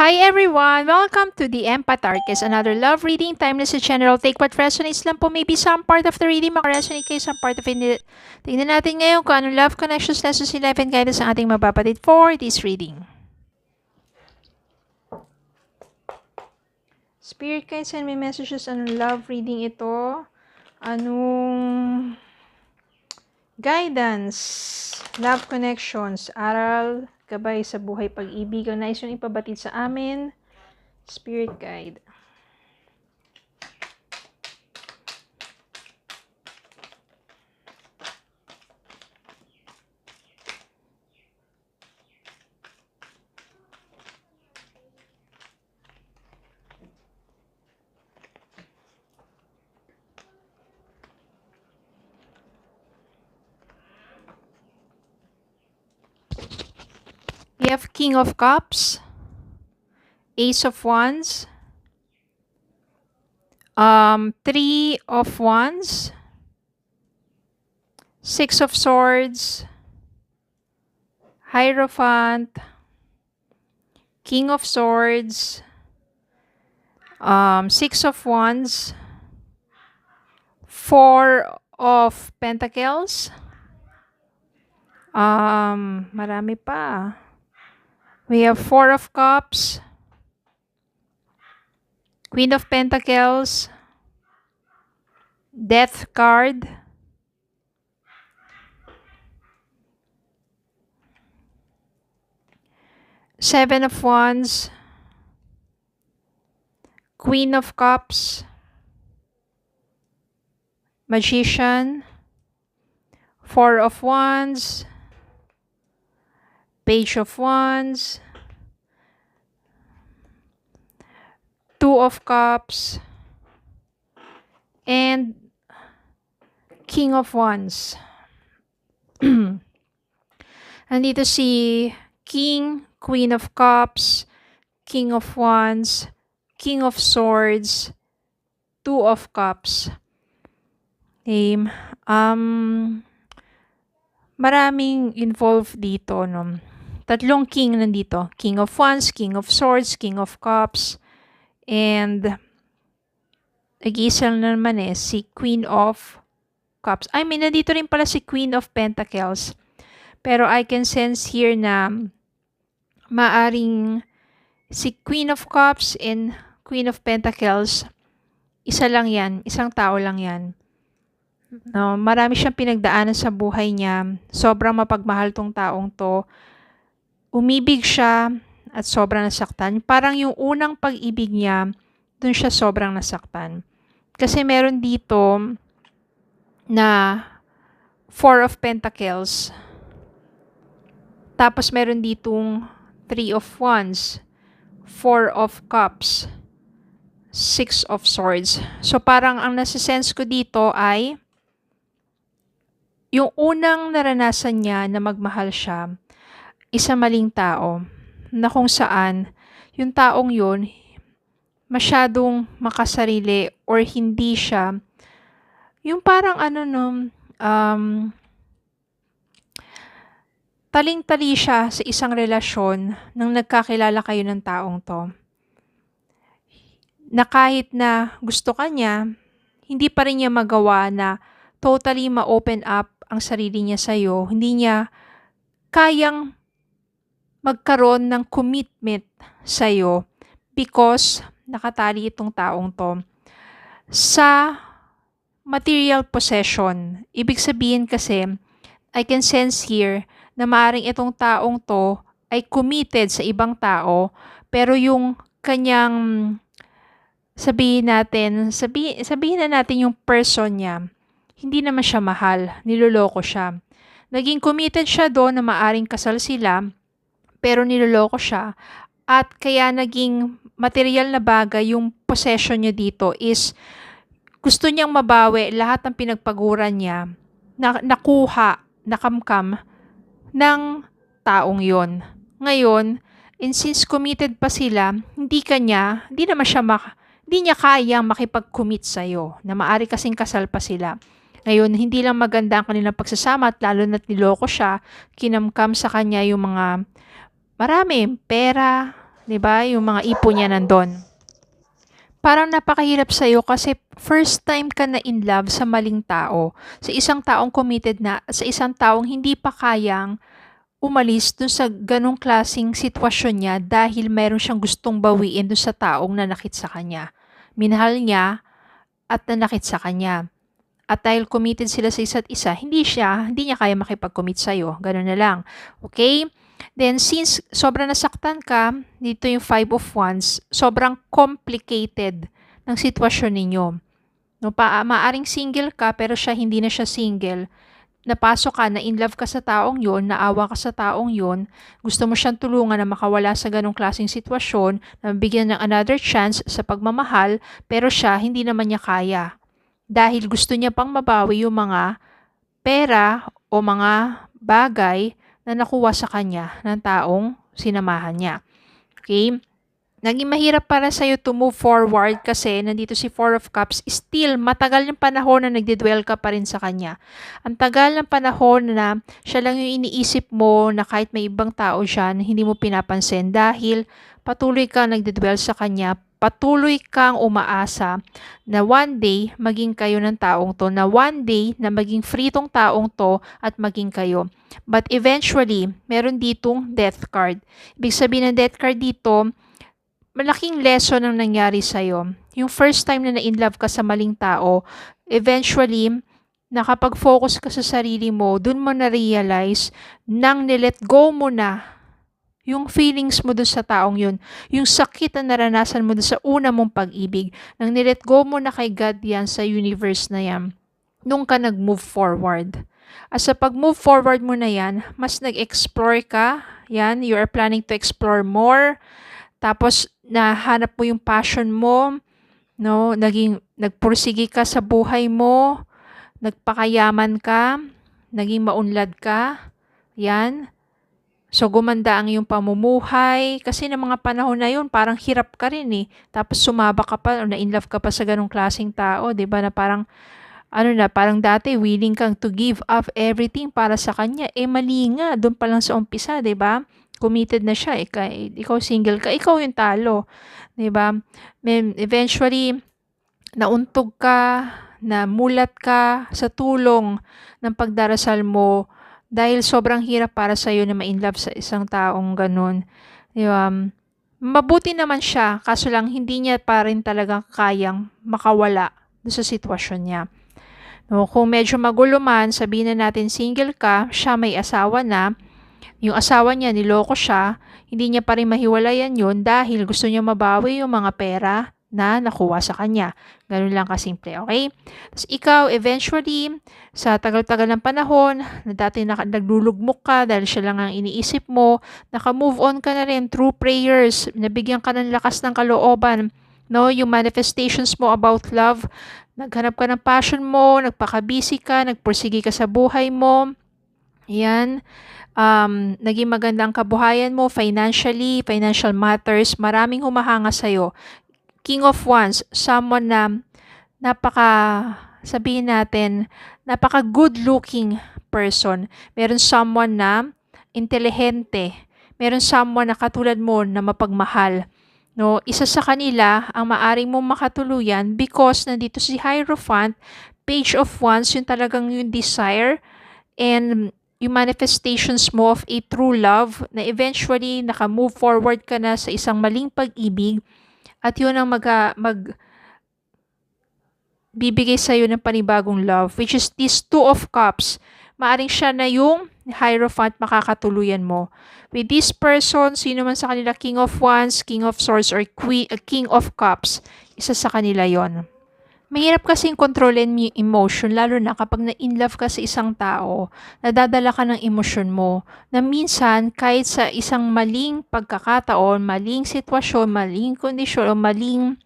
Hi everyone! Welcome to the Empath Arcus, another love reading, timeless and general. Take what resonates lang po. Maybe some part of the reading makaresonate kayo, some part of it. Tingnan natin ngayon kung anong love connections lessons 11 guidance ang ating mapapatid for this reading. Spirit guides, send me messages. Anong love reading ito? Anong guidance, love connections, aral, gabay sa buhay, pag-ibig, ang nais yung ipabatid sa amin. Spirit guide. We have King of Cups, Ace of Wands, Three of Wands, Six of Swords, Hierophant, King of Swords, Six of Wands, Four of Pentacles, marami pa. We have Four of Cups, Queen of Pentacles, Death card, Seven of Wands, Queen of Cups, Magician, Four of Wands, Page of Wands, Two of Cups, and King of Wands. Nandito si King, Queen of Cups, King of Wands, King of Swords, Two of Cups. Okay. Maraming involved dito, no? Tatlong king nandito. King of Wands, King of Swords, King of Cups, and nag-iisa na naman si Queen of Cups. I mean, nandito rin pala si Queen of Pentacles. Pero I can sense here na maaring si Queen of Cups and Queen of Pentacles, isa lang yan, isang tao lang yan. No, marami siyang pinagdaanan sa buhay niya. Sobrang mapagmahal tong taong to. Umibig siya at sobrang nasaktan. Parang yung unang pag-ibig niya, dun siya sobrang nasaktan. Kasi meron dito na Four of Pentacles. Tapos meron ditong Three of Wands, Four of Cups, Six of Swords. So parang ang nasisense ko dito ay yung unang naranasan niya na magmahal siya, isang maling tao na kung saan yung taong yun masyadong makasarili or hindi siya yung parang taling-tali siya sa isang relasyon nang nagkakilala kayo ng taong to. Na kahit na gusto ka niya, hindi pa rin niya magawa na totally ma-open up ang sarili niya sa'yo. Hindi niya kayang magkaroon ng commitment sa'yo because nakatali itong taong to sa material possession. Ibig sabihin kasi, I can sense here na maaaring itong taong to ay committed sa ibang tao, pero yung kanyang sabihin na natin yung person niya, hindi naman siya mahal, niloloko siya. Naging committed siya doon na maaaring kasal sila, pero niloloko siya. At kaya naging material na bagay yung possession niya dito is gusto niyang mabawi lahat ng pinagpaguran niya na nakuha, nakamkam ng taong yon. Ngayon, and since committed pa sila, hindi niya kayang makipag-commit sa'yo na maari kasing kasal pa sila. Ngayon, hindi lang maganda ang kanilang pagsasama at lalo na't niloko siya, kinamkam sa kanya yung mga marami, pera, 'di ba? Yung mga ipon niya nandun. Parang napakahirap sa'yo kasi first time ka na in love sa maling tao. Sa isang taong committed na, sa isang taong hindi pa kayang umalis dun sa ganong klaseng sitwasyon niya dahil meron siyang gustong bawiin dun sa taong nanakit sa kanya. Minahal niya at nanakit sa kanya. At dahil committed sila sa isa't isa, hindi niya kaya makipag-commit sa'yo. Ganun na lang. Okay? Then since sobrang nasaktan ka, dito yung Five of Wands, sobrang complicated ng sitwasyon ninyo. No, maaring single ka pero hindi na siya single. Napasok ka, na in love ka sa taong yon, naawa ka sa taong yon, gusto mo siyang tulungan na makawala sa ganong klaseng sitwasyon, na bigyan ng another chance sa pagmamahal, pero siya hindi naman niya kaya. Dahil gusto niya pang mabawi yung mga pera o mga bagay na nakuha sa kanya ng taong sinamahan niya. Okay? Naging mahirap para sa'yo to move forward kasi nandito si Four of Cups. Still, matagal yung panahon na nagdidwell ka pa rin sa kanya. Ang tagal ng panahon na siya lang yung iniisip mo na kahit may ibang tao dyan, hindi mo pinapansin dahil patuloy kang nagdidwell sa kanya. Patuloy kang umaasa na one day maging kayo ng taong to, na one day na maging free tong taong to at maging kayo. But eventually, meron ditong death card. Ibig sabihin ng death card dito, malaking lesson ang nangyari sa'yo. Yung first time na na-inlove ka sa maling tao, eventually, nakapag-focus ka sa sarili mo, dun mo na-realize nang nilet go mo na yung feelings mo dun sa taong yun, yung sakit na naranasan mo dun sa una mong pag-ibig, nang nilet go mo na kay God yan, sa universe na yan, nung ka nag-move forward. As sa pag-move forward mo na yan, mas nag-explore ka, yan, you are planning to explore more, tapos nahanap mo yung passion mo, no? Nagpursige ka sa buhay mo, nagpakayaman ka, naging maunlad ka. Yan. So gumanda ang iyong pamumuhay kasi ng mga panahon na yun, parang hirap ka rin eh. Tapos sumaba ka pa o na-inlove ka pa sa ganong klaseng tao, 'di ba? Na parang parang dati willing kang to give up everything para sa kanya. Mali nga doon pa lang sa umpisa, 'di ba? Committed na siya, ikaw single ka, ikaw yung talo, 'di ba? Eventually nauntog ka, namulat ka sa tulong ng pagdarasal mo dahil sobrang hirap para sa iyo na ma-inlove sa isang taong ganun. 'Di ba? Mabuti naman siya, kaso lang hindi niya pa rin talaga kayang makawala doon sa sitwasyon niya. No, kung medyo magulo man, sabihin na natin single ka, siya may asawa na, yung asawa niya niloko siya, hindi niya pa rin mahiwalayan yun dahil gusto niya mabawi yung mga pera na nakuha sa kanya. Ganun lang kasimple, okay? Tapos ikaw, eventually, sa tagal-tagal ng panahon, na dati naglulugmok ka dahil siya lang ang iniisip mo, naka-move on ka na rin through prayers, nabigyan ka ng lakas ng kalooban, no? Yung manifestations mo about love, naghanap ka ng passion mo, nagpaka-busy ka, nagpursige ka sa buhay mo, yan. Naging magandang kabuhayan mo financially, financial matters, maraming humahanga sa'yo. King of Wands, someone na sabihin natin, napaka good looking person. Meron someone na intelihente. Meron someone na katulad mo na mapagmahal. No, isa sa kanila ang maaring mong makatuluyan because nandito si Hierophant, Page of Wands, yung talagang yung desire and yung manifestations mo of a true love na eventually naka-move forward ka na sa isang maling pag-ibig at yun ang bibigay sa iyo ng panibagong love, which is this Two of Cups. Maaring siya na yung Hierophant makakatuluyan mo. With this person, sino man sa kanila, King of Wands, King of Swords, or King of Cups, isa sa kanila yon. Mahirap kasing kontrolin yung emotion, lalo na kapag na-inlove ka sa isang tao, nadadala ka ng emosyon mo, na minsan kahit sa isang maling pagkakataon, maling sitwasyon, maling kondisyon, o maling,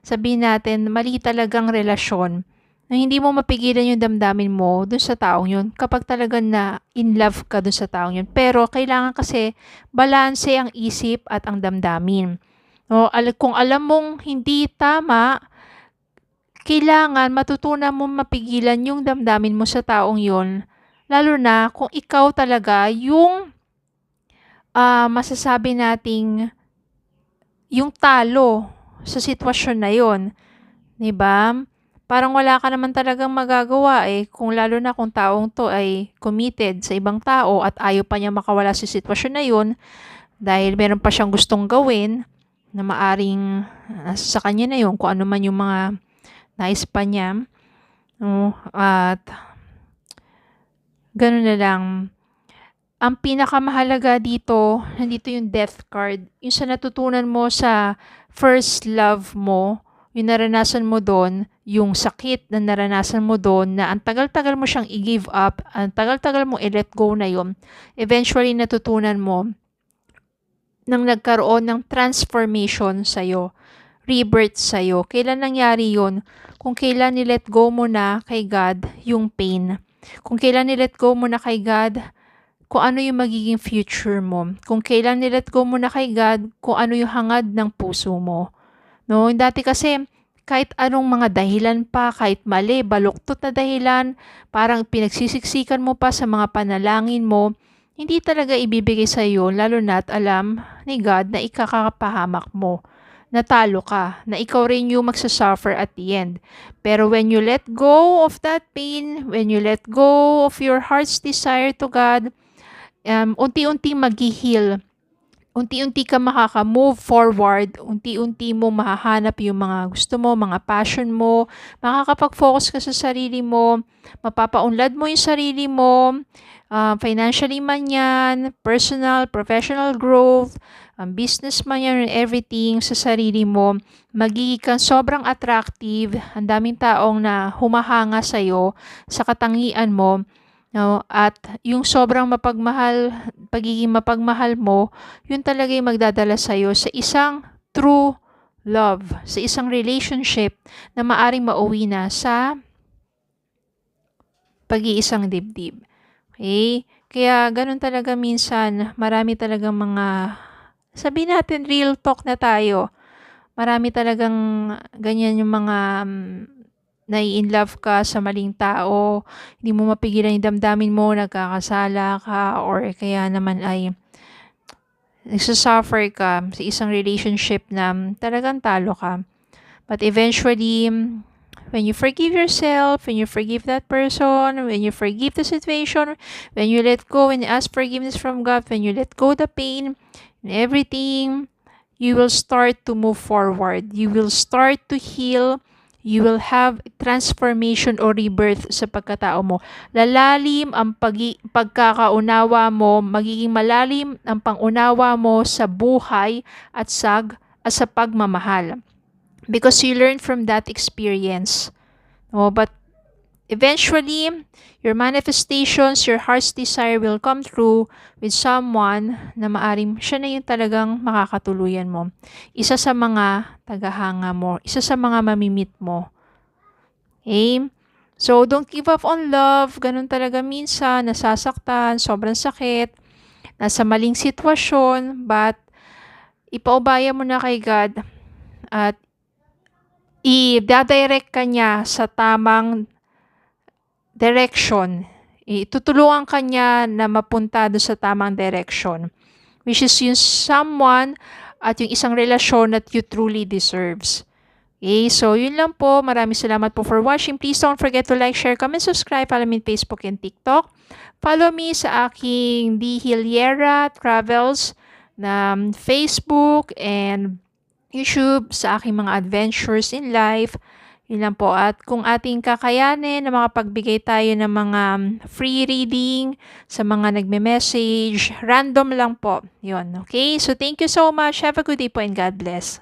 sabihin natin, mali talagang relasyon, na hindi mo mapigilan yung damdamin mo dun sa taong yun kapag talaga na in love ka dun sa taong yun. Pero kailangan kasi balanse ang isip at ang damdamin. No, kung alam mong hindi tama, kailangan matutunan mo mapigilan yung damdamin mo sa taong yon. Lalo na kung ikaw talaga yung masasabi nating yung talo sa sitwasyon na yon, 'di ba? Parang wala ka naman talagang magagawa kung lalo na kung taong 'to ay committed sa ibang tao at ayaw pa niya makawala sa sitwasyon na yon dahil meron pa siyang gustong gawin na maaring sa kanya na yon kung ano man yung mga nais pa niya. At gano'n na lang. Ang pinakamahalaga dito, nandito yung death card. Yung sa natutunan mo sa first love mo, yung naranasan mo doon, yung sakit na naranasan mo doon, na ang tagal-tagal mo siyang i-give up, ang tagal-tagal mo i-let go na yon, eventually natutunan mo nang nagkaroon ng transformation sa'yo, rebirth sa'yo. Kailan nangyari yon? Kung kailan ni-let go mo na kay God yung pain. Kung kailan ni-let go mo na kay God kung ano yung magiging future mo. Kung kailan ni-let go mo na kay God kung ano yung hangad ng puso mo. No, dati kasi kahit anong mga dahilan pa, kahit mali, baluktot na dahilan, parang pinagsisiksikan mo pa sa mga panalangin mo, hindi talaga ibibigay sa iyo, lalo na't alam ni God na ikakapahamak mo. Natalo ka, na ikaw rin yung magsasuffer at the end. Pero when you let go of that pain, when you let go of your heart's desire to God, unti-unti mag-heal. Unti-unti ka makaka-move forward, unti-unti mo mahahanap yung mga gusto mo, mga passion mo, makakapag-focus ka sa sarili mo, mapapaunlad mo yung sarili mo, financially man yan, personal, professional growth, business man yan, everything sa sarili mo, magiging kang sobrang attractive, ang daming taong na humahanga sa'yo, sa katangian mo, no? At yung sobrang pagiging mapagmahal mo, yun talaga yung magdadala sa'yo sa isang true love, sa isang relationship na maaring mauwi na sa pag-iisang dibdib. Okay? Kaya ganun talaga minsan, marami talagang mga, sabihin natin real talk na tayo, marami talagang ganyan yung mga nai-inlove ka sa maling tao, hindi mo mapigilan yung damdamin mo, nagkakasala ka, or kaya naman ay nagsasuffer ka sa isang relationship na talagang talo ka. But eventually, when you forgive yourself, when you forgive that person, when you forgive the situation, when you let go and ask forgiveness from God, when you let go the pain and everything, you will start to move forward. You will start to heal. You will have transformation or rebirth sa pagkatao mo. Lalalim ang pagkakaunawa mo, magiging malalim ang pangunawa mo sa buhay at sa pagmamahal. Because you learn from that experience. But eventually, your manifestations, your heart's desire will come true with someone na maaring siya na yung talagang makakatuluyan mo. Isa sa mga tagahanga mo, isa sa mga mamimit mo. Okay? So, don't give up on love. Ganun talaga minsan, nasasaktan, sobrang sakit, nasa maling sitwasyon, but ipaubaya mo na kay God at i-direct ka niya sa tamang direction. Tutulungan ka niya na mapunta doon sa tamang direction, which is yung someone at yung isang relasyon that you truly deserves. Okay, so yun lang po. Maraming salamat po for watching. Please don't forget to like, share, comment, subscribe. Follow me on Facebook and TikTok. Follow me sa aking D. Hiliera Travels na Facebook and YouTube sa aking mga adventures in life. Yun lang po. At kung ating kakayanin na makapagbigay tayo ng mga free reading sa mga nagme-message, random lang po. Yun, okay? So thank you so much. Have a good day po and God bless.